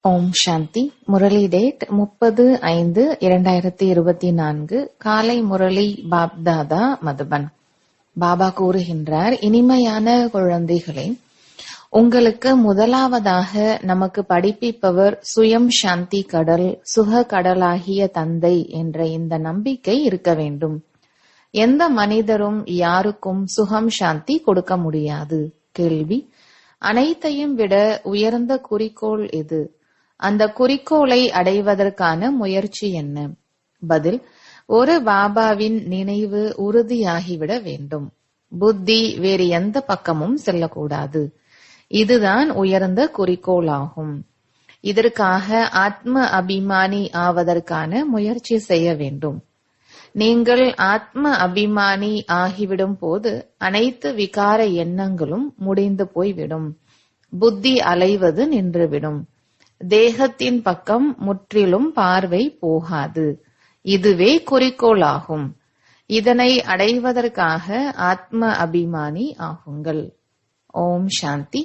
ஓம் சாந்தி. Murali date 30/5/2024. காலை முரளி பாப்தாதா மதுபன். பாபா கூறுகின்றார், இனிமையான குழந்தைகளே, உங்களுக்கு முதலாவதாக நமக்கு படிப்பிப்பவர் சுயம் சாந்தி கடல், சுக கடலாகிய தந்தை என்ற இந்த நம்பிக்கை இருக்க வேண்டும். எந்த மனிதரும் யாருக்கும் சுகம் சாந்தி கொடுக்க முடியாது. கேள்வி: அனைத்தையும் விட உயர்ந்த குறிக்கோள் எது? அந்த குறிக்கோளை அடைவதற்கான முயற்சி என்ன? பதில்: ஒரு பாபாவின் நினைவு உறுதியாகிவிட வேண்டும். புத்தி வேறு எந்த பக்கமும் செல்லக்கூடாது. இதுதான் உயர்ந்த குறிக்கோளாகும். இதற்காக ஆத்ம அபிமானி ஆவதற்கான முயற்சி செய்ய வேண்டும். நீங்கள் ஆத்ம அபிமானி ஆகிவிடும் போது அனைத்து விகார எண்ணங்களும் முடிந்து போய்விடும். புத்தி அலைவது நின்றுவிடும். தேகத்தின் பக்கம் முற்றிலும் பார்வை போகாது. இதுவே குறிக்கோளாகும். இதனை அடைவதற்காக ஆத்ம அபிமானி ஆகுங்கள். ஓம் சாந்தி.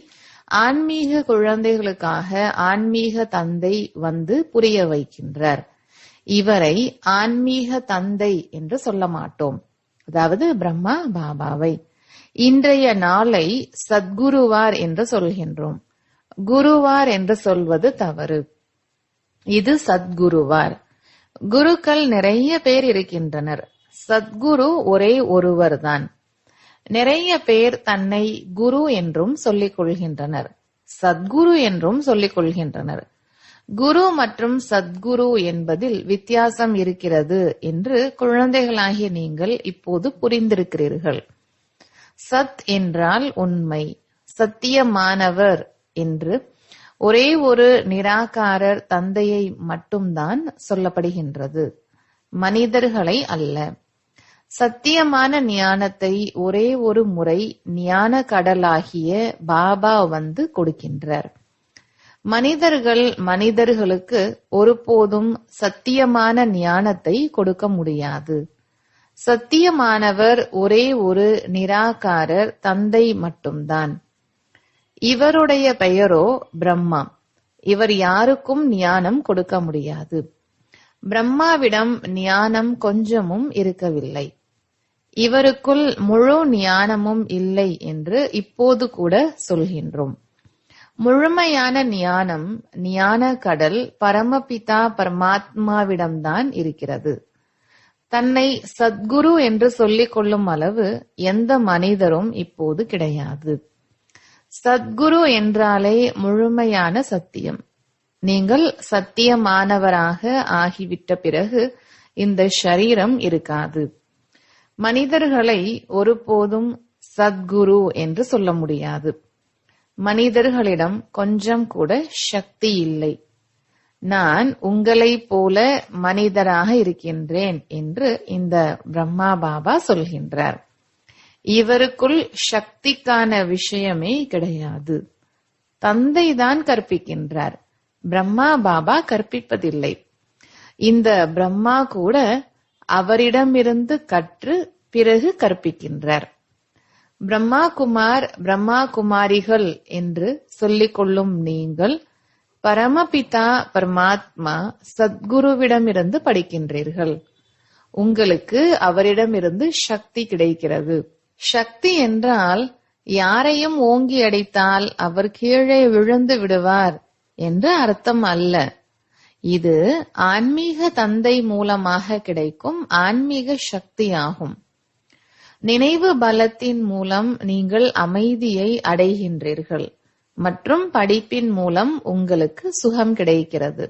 ஆன்மீக குழந்தைகளுக்காக ஆன்மீக தந்தை வந்து புரிய வைக்கின்றார். இவரை ஆன்மீக தந்தை என்று சொல்ல மாட்டோம், அதாவது பிரம்மா பாபாவை. இன்றைய நாளை சத்குருவார் என்று சொல்கின்றோம். குருவார் என்று சொல்வது தவறு. இது சத்குருவார். குருக்கள் நிறைய பேர் இருக்கின்றனர். சத்குரு ஒரே ஒருவர்தான். நிறைய பேர் தன்னை குரு என்றும் சொல்லிக் கொள்கின்றனர், சத்குரு என்றும் சொல்லிக் கொள்கின்றனர். குரு மற்றும் சத்குரு என்பதில் வித்தியாசம் இருக்கிறது என்று குழந்தைகளாகிய நீங்கள் இப்போது புரிந்திருக்கிறீர்கள். சத் என்றால் உண்மை, சத்தியமானவர் என்று ஒரே ஒரு நிராகாரர் தந்தையை மட்டும்தான் சொல்லப்படுகின்றது, மனிதர்களை அல்ல. சத்தியமான ஞானத்தை ஒரே ஒரு முறை ஞான கடலாகிய பாபா வந்து கொடுக்கின்றார். மனிதர்கள் மனிதர்களுக்கு ஒருபோதும் சத்தியமான ஞானத்தை கொடுக்க முடியாது. சத்தியமானவர் ஒரே ஒரு நிராகாரர் தந்தை மட்டும்தான். இவருடைய பெயரோ பிரம்மா. இவர் யாருக்கும் ஞானம் கொடுக்க முடியாது. பிரம்மாவிடம் ஞானம் கொஞ்சமும் இருக்கவில்லை. இவருக்குள் முழு ஞானமும் இல்லை என்று இப்போது கூட சொல்கின்றோம். முழுமையான ஞானம், ஞான கடல் பரமபிதா பரமாத்மாவிடம்தான் இருக்கிறது. தன்னை சத்குரு என்று சொல்லிக் கொள்ளும் அளவு எந்த மனிதரும் இப்போது கிடையாது. சத்குரு என்றாலே முழுமையான சத்தியம். நீங்கள் சத்தியமானவராக ஆகிவிட்ட பிறகு இந்த ஷரீரம் இருக்காது. மனிதர்களை ஒருபோதும் சத்குரு என்று சொல்ல முடியாது. மனிதர்களிடம் கொஞ்சம் கூட சக்தி இல்லை. நான் உங்களைப் போல மனிதராக இருக்கின்றேன் என்று இந்த பிரம்மா பாபா சொல்கின்றார். இவருக்குள் சக்திக்கான விஷயமே கிடையாது. தந்தைதான் கற்பிக்கின்றார், பிரம்மா பாபா கற்பிப்பதில்லை. இந்த பிரம்மா கூட அவரிடமிருந்து கற்று பிறகு கற்பிக்கின்றார். பிரம்மா குமார், பிரம்மா குமாரிகள் என்று சொல்லிக் கொள்ளும் நீங்கள் பரமபிதா பரமாத்மா சத்குருவிடமிருந்து படிக்கின்றீர்கள். உங்களுக்கு அவரிடமிருந்து சக்தி கிடைக்கிறது. சக்தி என்றால் யாரையும் ஓங்கி அடித்தால் அவர் கீழே விழுந்து விடுவார் என்று அர்த்தம் அல்ல. இது ஆன்மீக தந்தை மூலமாக கிடைக்கும் ஆன்மீக சக்தியாகும். நினைவு பலத்தின் மூலம் நீங்கள் அமைதியை அடைகின்றீர்கள் மற்றும் படிப்பின் மூலம் உங்களுக்கு சுகம் கிடைக்கிறது.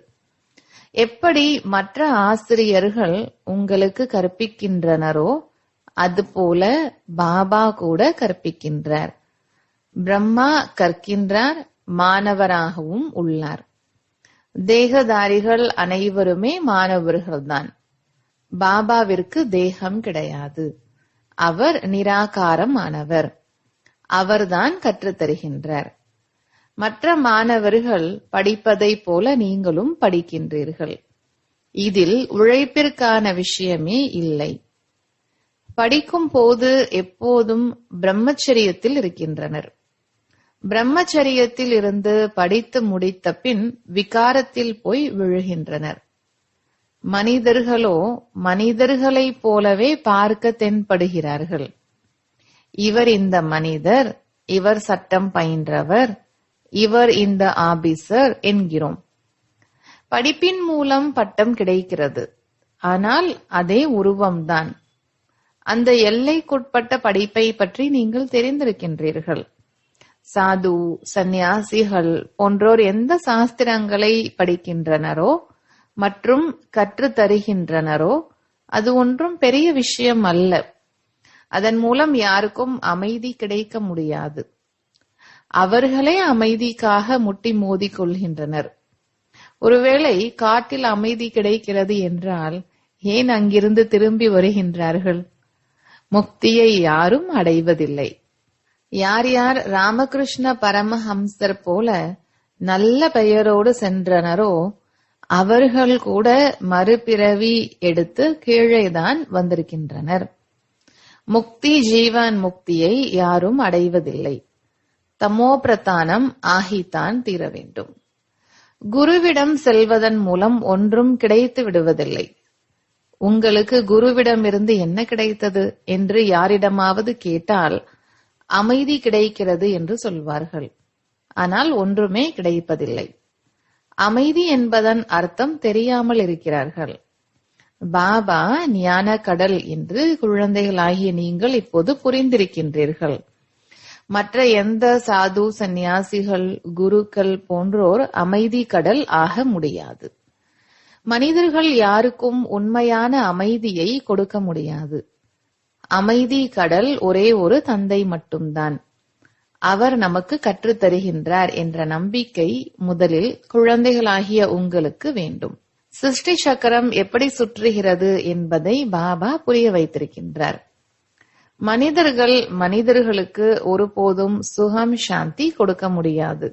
எப்படி மற்ற ஆசிரியர்கள் உங்களுக்கு கற்பிக்கின்றனரோ அதுபோல பாபா கூட கற்பிக்கின்றார். பிரம்மா கற்கின்றார், மாணவராகவும் உள்ளார். தேகதாரிகள் அனைவருமே மாணவர்கள்தான். பாபாவிற்கு தேகம் கிடையாது. அவர் நிராகாரமானவர். அவர்தான் கற்றுத்தருகின்றார். மற்ற மாணவர்கள் படிப்பதை போல நீங்களும் படிக்கின்றீர்கள். இதில் உழைப்பிற்கான விஷயமே இல்லை. படிக்கும் போது எப்போதும் பிரம்மச்சரியத்தில் இருக்கின்றனர். பிரம்மச்சரியத்தில் இருந்து படித்து முடித்த பின் விகாரத்தில் போய் விழுகின்றனர். மனிதர்களோ மனிதர்களைப் போலவே பார்க்க தென்படுகிறார்கள். இவர் இந்த மனிதர், இவர் சட்டம் பயின்றவர், இவர் இந்த ஆபீசர் என்கிறோம். படிப்பின் மூலம் பட்டம் கிடைக்கிறது. ஆனால் அதே உருவம்தான். அந்த எல்லைக்குட்பட்ட படிப்பை பற்றி நீங்கள் தெரிந்திருக்கின்றீர்கள். சாது, சந்நியாசிகள் போன்றோர் எந்த சாஸ்திரங்களை படிக்கின்றனரோ மற்றும் கற்று தருகின்றனரோ அது ஒன்றும் பெரிய விஷயம் அல்ல. அதன் மூலம் யாருக்கும் அமைதி கிடைக்க முடியாது. அவர்களே அமைதிக்காக முட்டி மோதிக் கொள்கின்றனர். ஒருவேளை காட்டில் அமைதி கிடைக்கிறது என்றால் ஏன் அங்கிருந்து திரும்பி வருகின்றார்கள்? முக்தியை யாரும் அடைவதில்லை. யார் யார் ராமகிருஷ்ண பரமஹம்சர் போல நல்ல பெயரோடு சென்றனரோ அவர்கள் கூட மறுபிறவி எடுத்து கீழேதான் வந்திருக்கின்றனர். முக்தி ஜீவன் முக்தியை யாரும் அடைவதில்லை. தமோ பிரதானம் ஆகித்தான் தீர வேண்டும். குருவிடம் செல்வதன் மூலம் ஒன்றும் கிடைத்து விடுவதில்லை. உங்களுக்கு குருவிடமிருந்து என்ன கிடைத்தது என்று யாரிடமாவது கேட்டால் அமைதி கிடைக்கிறது என்று சொல்வார்கள். ஆனால் ஒன்றுமே கிடைப்பதில்லை. அமைதி என்பதன் அர்த்தம் தெரியாமல் இருக்கிறார்கள். பாபா ஞான கடல் என்று குழந்தைகளாகிய நீங்கள் இப்போது புரிந்திருக்கின்றீர்கள். மற்ற எந்த சாது, சந்நியாசிகள், குருக்கள் போன்றோர் அமைதி கடல் ஆக முடியாது. மனிதர்கள் யாருக்கும் உண்மையான அமைதியை கொடுக்க முடியாது. அமைதி கடல் ஒரே ஒரு தந்தை மட்டும்தான். அவர் நமக்கு கற்றுத் தருகின்றார் என்ற நம்பிக்கை முதலில் குழந்தைகளாகிய உங்களுக்கு வேண்டும். சிருஷ்டி சக்கரம் எப்படி சுற்றுகிறது என்பதை பாபா புரிய வைத்திருக்கின்றார். மனிதர்கள் மனிதர்களுக்கு ஒருபோதும் சுகம், சாந்தி கொடுக்க முடியாது.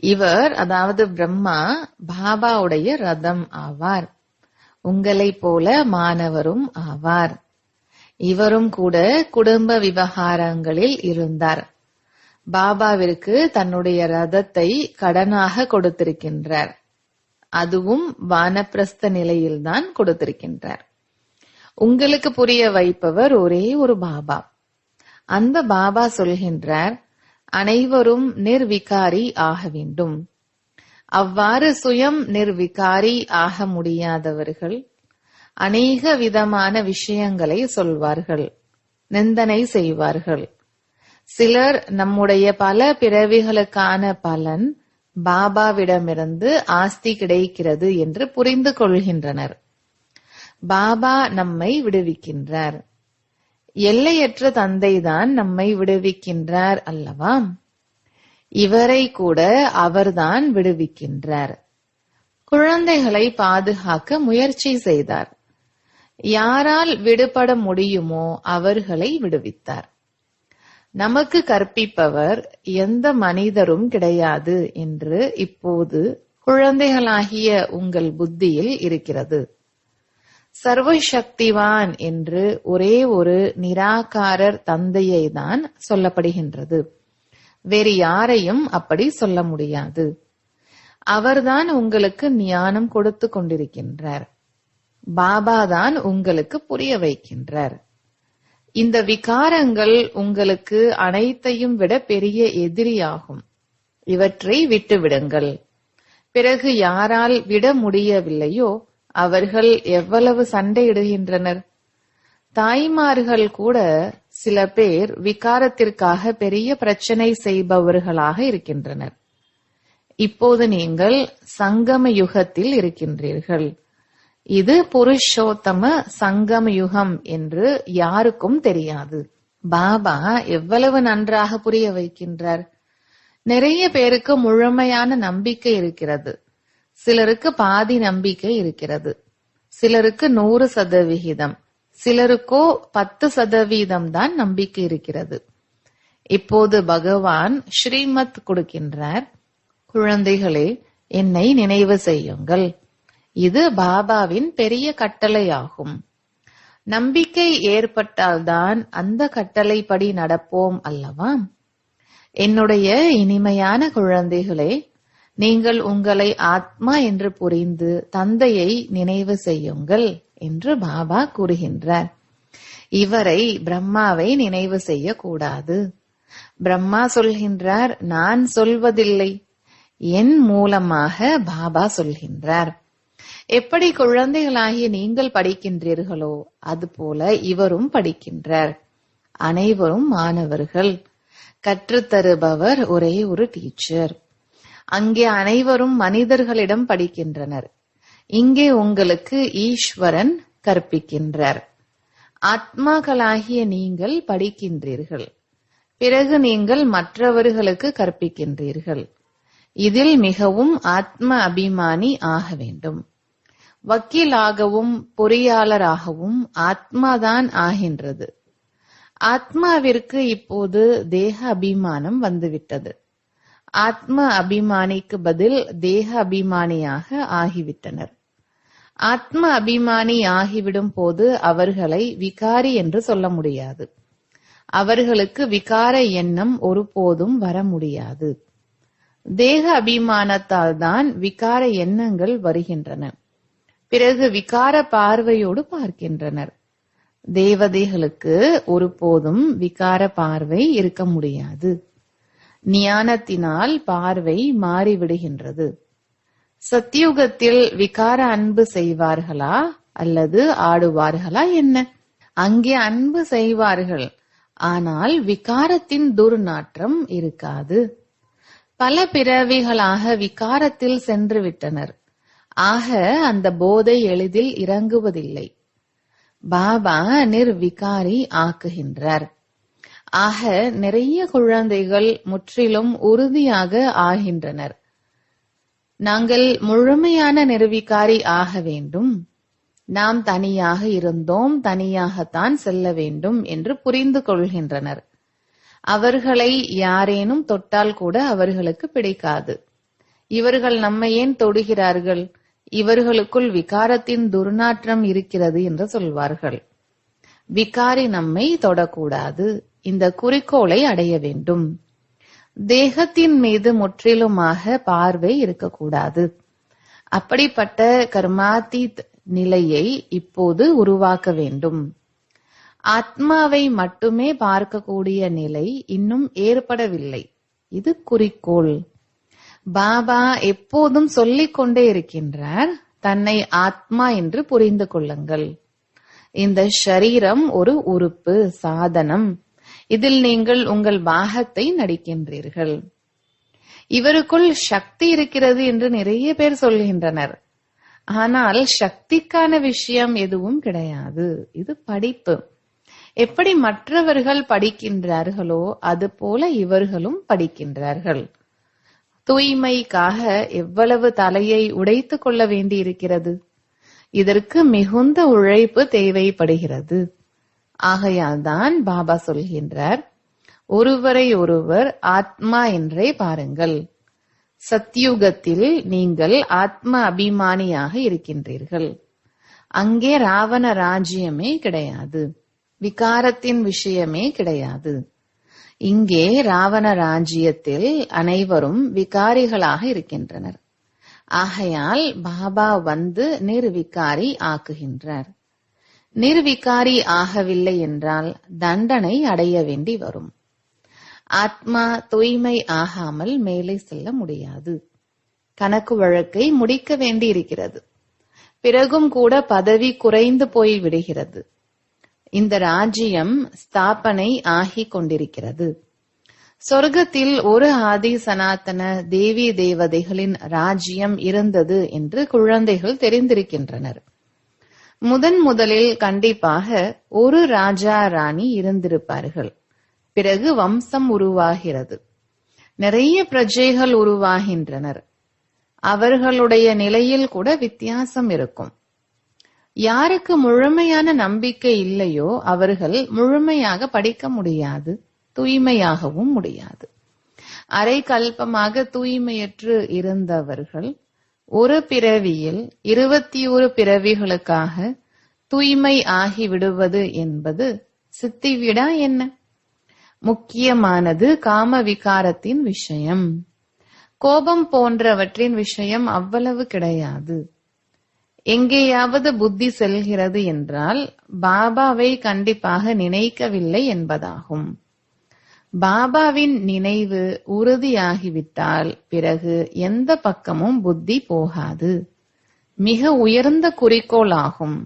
இவர், அதாவது பிரம்மா, பாபாவுடைய ரதம் ஆவார். உங்களைப் போல மாணவரும் ஆவார். இவரும் கூட குடும்ப விவகாரங்களில் இருந்தார். பாபாவிற்கு தன்னுடைய ரதத்தை கடனாக கொடுத்திருக்கின்றார். அதுவும் வானப்பிரஸ்த நிலையில்தான் கொடுத்திருக்கின்றார். உங்களுக்கு புரிய வைப்பவர் ஒரே ஒரு பாபா. அந்த பாபா சொல்கின்றார், அனைவரும் நிர்விகாரி ஆக வேண்டும். அவ்வாறு சுயம் நிர்விகாரி ஆக முடியாதவர்கள் அநேக விதமான விஷயங்களை சொல்வார்கள், நிந்தனை செய்வார்கள். சிலர் நம்முடைய பல பிறவிகளுக்கான பலன் பாபாவிடமிருந்து ஆஸ்தி கிடைக்கிறது என்று புரிந்து கொள்கின்றனர். பாபா நம்மை விடுவிக்கின்றார். எல்லையற்ற தந்தைதான் நம்மை விடுவிக்கின்றார் அல்லவா? இவரை கூட அவர்தான் விடுவிக்கின்றார். குழந்தைகளை பாதுகாக்க முயற்சி செய்தார். யாரால் விடுபட முடியுமோ அவர்களை விடுவித்தார். நமக்கு கற்பிப்பவர் எந்த மனிதரும் கிடையாது என்று இப்போது குழந்தைகளாகிய உங்கள் புத்தியில் இருக்கிறது. சர்வசக்திவான் என்று ஒரே ஒரு நிராகாரர் தந்தையை தான் சொல்லப்படுகின்றது. வேறு யாரையும் அப்படி சொல்ல முடியாது. அவர்தான் உங்களுக்கு ஞானம் கொடுத்து கொண்டிருக்கின்றார். பாபாதான் உங்களுக்கு புரிய வைக்கின்றார். இந்த விகாரங்கள் உங்களுக்கு அனைத்தையும் விட பெரிய எதிரியாகும். இவற்றை விட்டுவிடுங்கள். பிறகு யாரால் விட முடியவில்லையோ அவர்கள் எவ்வளவு சண்டையிடுகின்றனர். தாய்மார்கள் கூட சில பேர் விகாரத்திற்காக பெரிய பிரச்சனை செய்பவர்களாக இருக்கின்றனர். இப்போது நீங்கள் சங்கம யுகத்தில் இருக்கின்றீர்கள். இது புருஷோத்தம சங்கம யுகம் என்று யாருக்கும் தெரியாது. பாபா எவ்வளவு நன்றாக புரிய வைக்கின்றார். நிறைய பேருக்கு முழுமையான நம்பிக்கை இருக்கிறது. சிலருக்கு பாதி நம்பிக்கை இருக்கிறது. சிலருக்கு 100%, சிலருக்கோ 10% தான் நம்பிக்கை இருக்கிறது. இப்போது பகவான் ஸ்ரீமத் கொடுக்கின்றார். குழந்தைகளே, என்னை நினைவு செய்யுங்கள். இது பாபாவின் பெரிய கட்டளையாகும். நம்பிக்கை ஏற்பட்டால்தான் அந்த கட்டளைப்படி நடப்போம் அல்லவா? என்னுடைய இனிமையான குழந்தைகளே, நீங்கள் உங்களை ஆத்மா என்று புரிந்து தந்தையை நினைவு செய்யுங்கள் என்று பாபா கூறுகின்றார். இவரை பிரம்மாவை நினைவு செய்யக்கூடாது. பிரம்மா சொல்கின்றார், நான் சொல்வதில்லை, என் மூலமாக பாபா சொல்கின்றார். எப்படி குழந்தைகளாகிய நீங்கள் படிக்கின்றீர்களோ அதுபோல இவரும் படிக்கின்றார். அனைவரும் மாணவர்கள். கற்றுத்தருபவர் ஒரே ஒரு டீச்சர். அங்கே அனைவரும் மனிதர்களிடம் படிக்கின்றனர். இங்கே உங்களுக்கு ஈஸ்வரன் கற்பிக்கின்றார். ஆத்மாக்களாகிய நீங்கள் படிக்கின்றீர்கள். பிறகு நீங்கள் மற்றவர்களுக்கு கற்பிக்கின்றீர்கள். இதில் மிகவும் ஆத்ம அபிமானி ஆக வேண்டும். வக்கீலாகவும் பொறியாளராகவும் ஆத்மாதான் ஆகின்றது. ஆத்மாவிற்கு இப்போது தேக அபிமானம் வந்துவிட்டது. ஆத்ம அபிமானிக்கு பதில் தேக அபிமானியாக ஆகிவிட்டனர். ஆத்ம அபிமானி ஆகிவிடும் போது அவர்களை விகாரி என்று சொல்ல முடியாது. அவர்களுக்கு விகார எண்ணம் ஒருபோதும் வர முடியாது. தேக அபிமானத்தால் தான் விகார எண்ணங்கள் வருகின்றன. பிறகு விகார பார்வையோடு பார்க்கின்றனர். தேவதைகளுக்கு ஒருபோதும் விகார பார்வை இருக்க முடியாது. ஞானத்தினால் பார்வை மாறிவிடுகின்றது. சத்தியுகத்தில் விகார அன்பு செய்வார்களா அல்லது ஆடுவார்களா என்ன? அங்கே அன்பு செய்வார்கள், ஆனால் விகாரத்தின் துர்நாற்றம் இருக்காது. பல பிறவிகளாக விகாரத்தில் சென்று விட்டனர். ஆக அந்த போதை எளிதில் இறங்குவதில்லை. பாபா நிர்விகாரி ஆக்குகின்றார். ஆக நிறைய குழந்தைகள் முற்றிலும் உறுதியாக ஆகின்றனர். நாங்கள் முழுமையான நிர்விகாரி ஆக வேண்டும். நாம் தனியாக இருந்தோம், தனியாகத்தான் செல்ல வேண்டும் என்று புரிந்து கொள்கின்றனர். அவர்களை யாரேனும் தொட்டால் கூட அவர்களுக்கு பிடிக்காது. இவர்கள் நம்மை ஏன் தொடுகிறார்கள்? இவர்களுக்குள் விகாரத்தின் துர்நாற்றம் இருக்கிறது என்று சொல்வார்கள். விகாரி நம்மை தொடக்கூடாது. இந்த குறிக்கோளை அடைய வேண்டும். தேகத்தின் மீது முற்றிலுமாக பார்வை இருக்கக்கூடாது. அப்படிப்பட்ட கர்மாதீத் நிலையை இப்போது உருவாக்க வேண்டும். ஆத்மாவை மட்டுமே பார்க்கக்கூடிய நிலை இன்னும் ஏற்படவில்லை. இது குறிக்கோள். பாபா எப்போதும் சொல்லிக் கொண்டே இருக்கின்றார், தன்னை ஆத்மா என்று புரிந்து கொள்ளுங்கள். இந்த ஷரீரம் ஒரு உறுப்பு, சாதனம். இதில் நீங்கள் உங்கள் பாகத்தை நடிக்கின்றீர்கள். இவருக்குள் சக்தி இருக்கிறது என்று நிறைய பேர் சொல்கின்றனர். ஆனால் சக்திக்கான விஷயம் எதுவும் கிடையாது. இது படிப்பு. எப்படி மற்றவர்கள் படிக்கின்றார்களோ அதுபோல இவர்களும் படிக்கின்றார்கள். தூய்மைக்காக எவ்வளவு தலையை உடைத்துக் கொள்ள வேண்டியிருக்கிறது. இதற்கு மிகுந்த உழைப்பு தேவைப்படுகிறது. ஆகையால் தான் பாபா சொல்கின்றார், ஒருவரை ஒருவர் ஆத்மா என்றே பாருங்கள். சத்யுகத்தில் நீங்கள் ஆத்ம அபிமானியாக இருக்கின்றீர்கள். அங்கே ராவண ராஜ்யமே கிடையாது. விகாரத்தின் விஷயமே கிடையாது. இங்கே ராவண ராஜ்யத்தில் அனைவரும் விகாரிகளாக இருக்கின்றனர். ஆகையால் பாபா வந்து நிர்விகாரி ஆக்குகின்றார். நிர்விகாரி ஆகவில்லை என்றால் தண்டனை அடைய வேண்டி வரும். ஆத்மா தூய்மை ஆகாமல் மேலே செல்ல முடியாது. கணக்கு வழக்கை முடிக்க வேண்டி இருக்கிறது. பிறகும் கூட பதவி குறைந்து போய் விடுகிறது. இந்த ராஜ்யம் ஸ்தாபனை ஆகி கொண்டிருக்கிறது. சொர்க்கத்தில் ஒரு ஆதி சனாதன தேவி தேவதைகளின் ராஜ்யம் இருந்தது என்று குழந்தைகள் தெரிந்திருக்கின்றனர். முதலில் கண்டிப்பாக ஒரு ராஜா ராணி இருந்திருப்பார்கள். பிறகு வம்சம் உருவாகிறது. நிறைய பிரஜைகள் உருவாகின்றனர். அவர்களுடைய நிலையில் கூட வித்தியாசம் இருக்கும். யாருக்கு முழுமையான நம்பிக்கை இல்லையோ அவர்கள் முழுமையாக படிக்க முடியாது, தூய்மையாகவும் முடியாது. அரை கல்பமாக தூய்மையற்று இருந்தவர்கள் ஒரு பிறவியில் 21 பிறவிகளுக்காக தூய்மை ஆகிவிடுவது என்பது சித்திவிடா என்ன? முக்கியமானது காம விகாரத்தின் விஷயம். கோபம் போன்றவற்றின் விஷயம் அவ்வளவு கிடையாது. எங்கேயாவது புத்தி செல்கிறது என்றால் பாபாவை கண்டிப்பாக நினைக்கவில்லை என்பதாகும். பாபாவின் நினைவு உறுதியாகிவிட்டால் பிறகு எந்த பக்கமும் புத்தி போகாது. மிக உயர்ந்த குறிக்கோள் ஆகும்.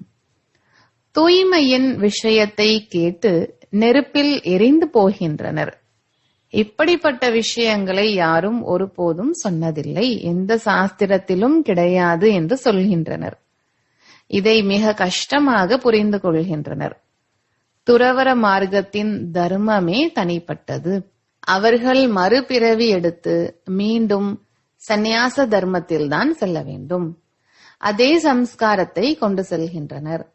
தூய்மையின் விஷயத்தை கேட்டு நெருப்பில் எரிந்து போகின்றனர். இப்படிப்பட்ட விஷயங்களை யாரும் ஒருபோதும் சொன்னதில்லை, எந்த சாஸ்திரத்திலும் கிடையாது என்று சொல்கின்றனர். இதை மிக கஷ்டமாக புரிந்து கொள்கின்றனர். துறவற மார்க்கத்தின் தர்மமே தனிப்பட்டது. அவர்கள் மறுபிறவி எடுத்து மீண்டும் சந்நியாச தர்மத்தில்தான் செல்ல வேண்டும். அதே சம்ஸ்காரத்தை கொண்டு செல்கின்றனர்.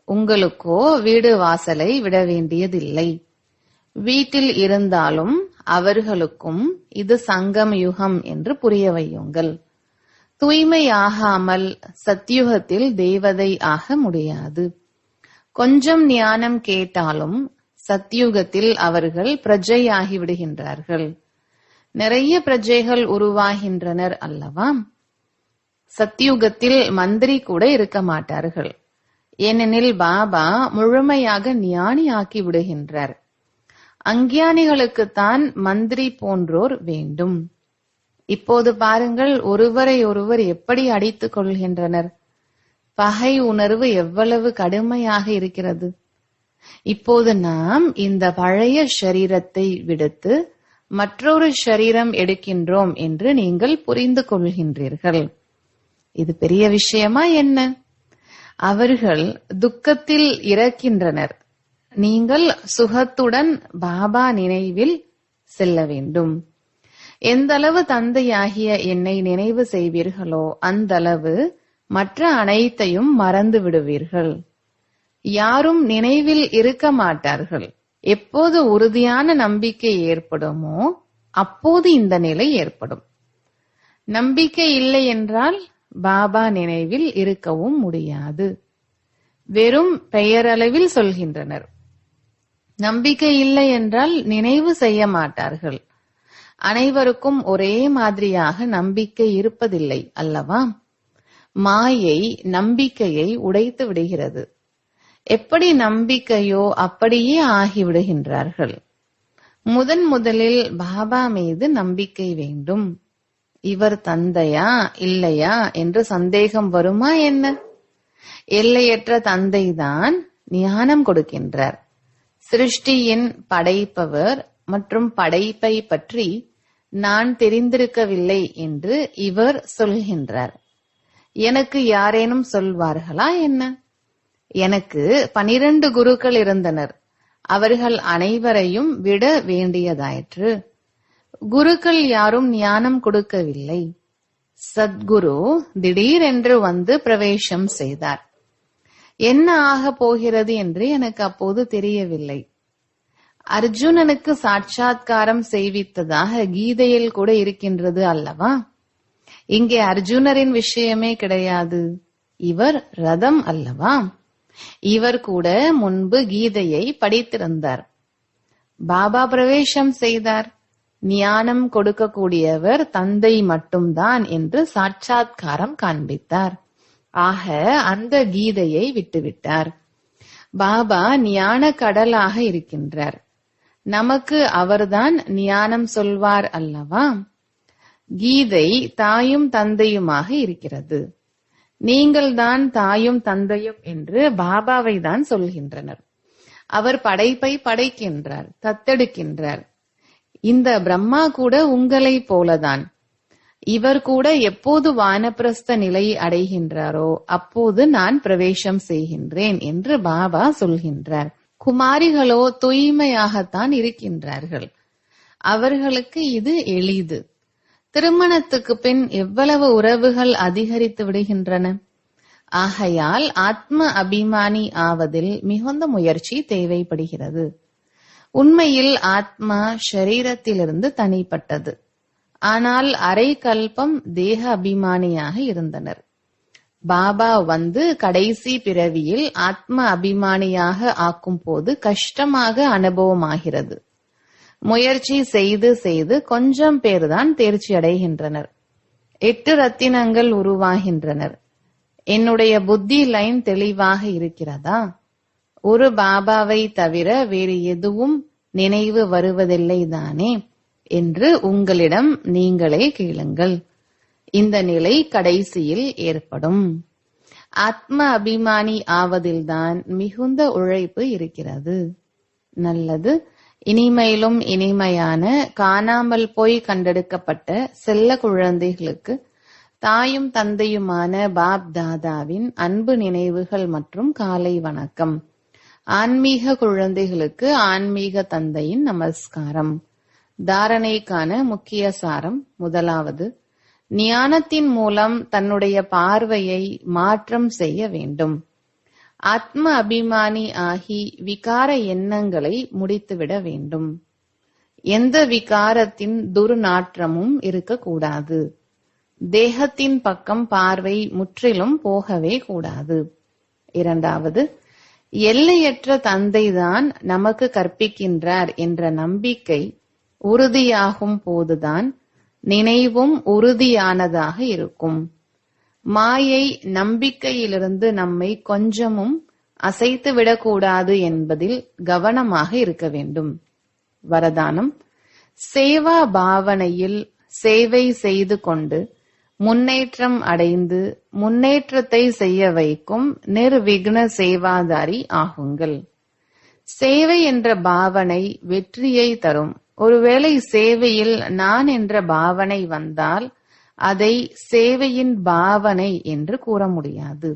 உங்களுக்கோ வீடு வாசலை விட வேண்டியதில்லை. வீட்டில் இருந்தாலும் அவர்களுக்கும் இது சங்கம் யுகம் என்று புரிய வையுங்கள். தூய்மையாகாமல் சத்யுகத்தில் தேவதை ஆக முடியாது. கொஞ்சம் ஞானம் கேட்டாலும் சத்யுகத்தில் அவர்கள் பிரஜையாகி விடுகின்றார்கள். நிறைய பிரஜைகள் உருவாகின்றனர் அல்லவா? சத்யுகத்தில் மந்திரி கூட இருக்க மாட்டார்கள். ஏனெனில் பாபா முழுமையாக ஞானி ஆக்கி விடுகின்றார். அஞ்ஞானிகளுக்குத்தான் மந்திரி போன்றோர் வேண்டும். இப்போது பாருங்கள், ஒருவரை ஒருவர் எப்படி அடித்துக் கொள்கின்றனர். பகை உணர்வு எவ்வளவு கடுமையாக இருக்கிறது. இப்போது நாம் இந்த பழைய ஷரீரத்தை விடுத்து மற்றொரு ஷரீரம் எடுக்கின்றோம் என்று நீங்கள் புரிந்து கொள்கின்றீர்கள். இது பெரிய விஷயமா என்ன? அவர்கள் துக்கத்தில் இறக்கின்றனர். நீங்கள் சுகத்துடன் பாபா நினைவில் செல்ல வேண்டும். எந்த அளவு தந்தையாகிய என்னை நினைவு செய்வீர்களோ அந்த அளவு மற்ற அனைத்தையும் மறந்து விடுவீர்கள். யாரும் நினைவில் இருக்க மாட்டார்கள். எப்போது உறுதியான நம்பிக்கை ஏற்படுமோ அப்போது இந்த நிலை ஏற்படும். நம்பிக்கை இல்லை என்றால் பாபா நினைவில் இருக்கவும் முடியாது. வெறும் பெயரளவில் சொல்கின்றனர். நம்பிக்கை இல்லை என்றால் நினைவு செய்ய மாட்டார்கள். அனைவருக்கும் ஒரே மாதிரியாக நம்பிக்கை இருப்பதில்லை அல்லவா? மாயை நம்பிக்கையை உடைத்து விடுகிறது. எப்படி நம்பிக்கையோ அப்படியே ஆகிவிடுகின்றார்கள். முதலில் பாபா மீது நம்பிக்கை வேண்டும். இவர் தந்தையா இல்லையா என்று சந்தேகம் வருமா என்ன? எல்லையற்ற தந்தைதான் ஞானம் கொடுக்கின்றார். சிருஷ்டியின் படைப்பவர் மற்றும் படைப்பை பற்றி நான் தெரிந்திருக்கவில்லை என்று இவர் சொல்கின்றார். எனக்கு யாரேனும் சொல்வார்களா என்ன? எனக்கு 12 குருக்கள் இருந்தனர். அவர்கள் அனைவரையும் விட வேண்டியதாயிற்று. குருக்கள் யாரும் ஞானம் கொடுக்கவில்லை. சத்குரு திடீரென்று வந்து பிரவேசம் செய்தார். என்ன ஆக போகிறது என்று எனக்கு அப்போது தெரியவில்லை. அர்ஜுனனுக்கு சாட்சாத்காரம் செய்வித்ததாக கீதையில் கூட இருக்கின்றது அல்லவா? இங்கே அர்ஜுனரின் விஷயமே கிடையாது. இவர் ரதம் அல்லவா? இவர் கூட முன்பு கீதையை படித்திருந்தார். பாபா பிரவேசம் செய்தார். ஞானம் கொடுக்கக்கூடியவர் தந்தை மட்டும்தான் என்று சாட்சாத்காரம் காண்பித்தார். ஆக அந்த கீதையை விட்டுவிட்டார். பாபா ஞான கடலாக இருக்கின்றார். நமக்கு அவர்தான் ஞானம் சொல்வார் அல்லவா? கீதை தாயும் தந்தையுமாக இருக்கிறது. நீங்கள்தான் தாயும் தந்தையும் என்று பாபாவை தான் சொல்கின்றனர். அவர் படைப்பை படைக்கின்றார், தத்தெடுக்கின்றார். இந்த பிரம்மா கூட உங்களை போலதான். இவர் கூட எப்போது வானப்பிரஸ்த நிலை அடைகின்றாரோ அப்போது நான் பிரவேசம் செய்கின்றேன் என்று பாபா சொல்கின்றார். குமாரிகளோ தூய்மையாகத்தான் இருக்கின்றார்கள். அவர்களுக்கு இது எளிது. திருமணத்துக்கு பின் எவ்வளவு உறவுகள் அதிகரித்து விடுகின்றன. ஆகையால் ஆத்ம அபிமானி ஆவதில் மிகுந்த முயற்சி தேவைப்படுகிறது. உண்மையில் ஆத்மா ஷரீரத்திலிருந்து தனிப்பட்டது. ஆனால் அரை கல்பம் தேக அபிமானியாக இருந்தனர். பாபா வந்து கடைசி பிறவியில் ஆத்ம அபிமானியாக ஆக்கும் போது கஷ்டமாக அனுபவமாகிறது. முயற்சி செய்து செய்து கொஞ்சம் பேர்தான் தேர்ச்சி அடைகின்றனர். 8 ரத்தினங்கள் உருவாகின்றனர். என்னுடைய புத்தி லைன் தெளிவாக இருக்கிறதா? ஒரு பாபாவை தவிர வேறு எதுவும் நினைவு வருவதில்லை தானே என்று உங்களிடம் நீங்களே கேளுங்கள். இந்த நிலை கடைசியில் ஏற்படும். ஆத்ம அபிமானி ஆவதில்தான் மிகுந்த உழைப்பு இருக்கிறது. நல்லது. இனிமையிலும் இனிமையான காணாமல் போய் கண்டெடுக்கப்பட்ட செல்ல குழந்தைகளுக்கு தாயும் தந்தையுமான பாப் தாதாவின் அன்பு நினைவுகள் மற்றும் காலை வணக்கம். ஆன்மீக குழந்தைகளுக்கு ஆன்மீக தந்தையின் நமஸ்காரம். தாரணைக்கான முக்கிய சாரம். முதலாவது, ஞானத்தின் மூலம் தன்னுடைய பார்வையை மாற்றம் செய்ய வேண்டும். ஆத்ம அபிமானி ஆகி விகார எண்ணங்களை முடித்துவிட வேண்டும். எந்த விகாரத்தின் துர்நாற்றமும் இருக்கக்கூடாது. தேகத்தின் பக்கம் பார்வை முற்றிலும் போகவே கூடாது. இரண்டாவது, எல்லையற்ற தந்தைதான் நமக்கு கற்பிக்கின்றார் என்ற நம்பிக்கை உறுதியாகும் போதுதான் நினைவும் உறுதியானதாக இருக்கும். மாயை நம்பிக்கையிலிருந்து நம்மை கொஞ்சமும் அசைத்து விடக்கூடாது என்பதில் கவனமாக இருக்க வேண்டும். வரதானம். சேவா பாவனையில் சேவை செய்து கொண்டு முன்னேற்றம் அடைந்து முன்னேற்றத்தை செய்ய வைக்கும் நிர்விக்ன சேவாதாரி ஆகுங்கள். சேவை என்ற பாவனை வெற்றியை தரும். ஒருவேளை சேவையில் நான் என்ற பாவனை வந்தால் அதை சேவையின் பாவனை என்று கூற முடியாது.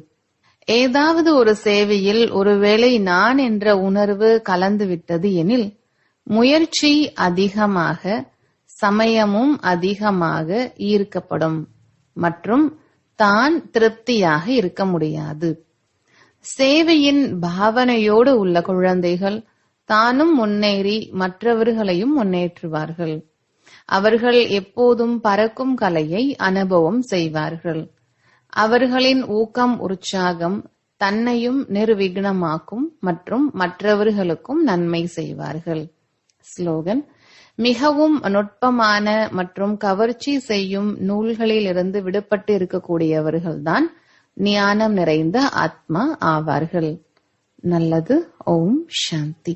ஏதாவது ஒரு சேவையில் ஒருவேளை நான் என்ற உணர்வு கலந்துவிட்டது எனில் முயற்சி அதிகமாக, சமயமும் அதிகமாக ஈர்க்கப்படும் மற்றும் தான் திருப்தியாக இருக்க முடியாது. சேவையின் பாவனையோடு உள்ள குழந்தைகள் தானும் முன்னேறி மற்றவர்களையும் முன்னேற்றுவார்கள். அவர்கள் எப்போதும் பறக்கும் கலையை அனுபவம் செய்வார்கள். அவர்களின் ஊக்கம், உற்சாகம் தன்னையும் நிர்விக்னமாக்கும் மற்றும் மற்றவர்களுக்கும் நன்மை செய்வார்கள். ஸ்லோகன். மிகவும் நுட்பமான மற்றும் கவர்ச்சி செய்யும் நூல்களிலிருந்து விடுபட்டு இருக்கக்கூடியவர்கள்தான் ஞானம் நிறைந்த ஆத்மா ஆவார்கள். நல்லது. ஓம் சாந்தி.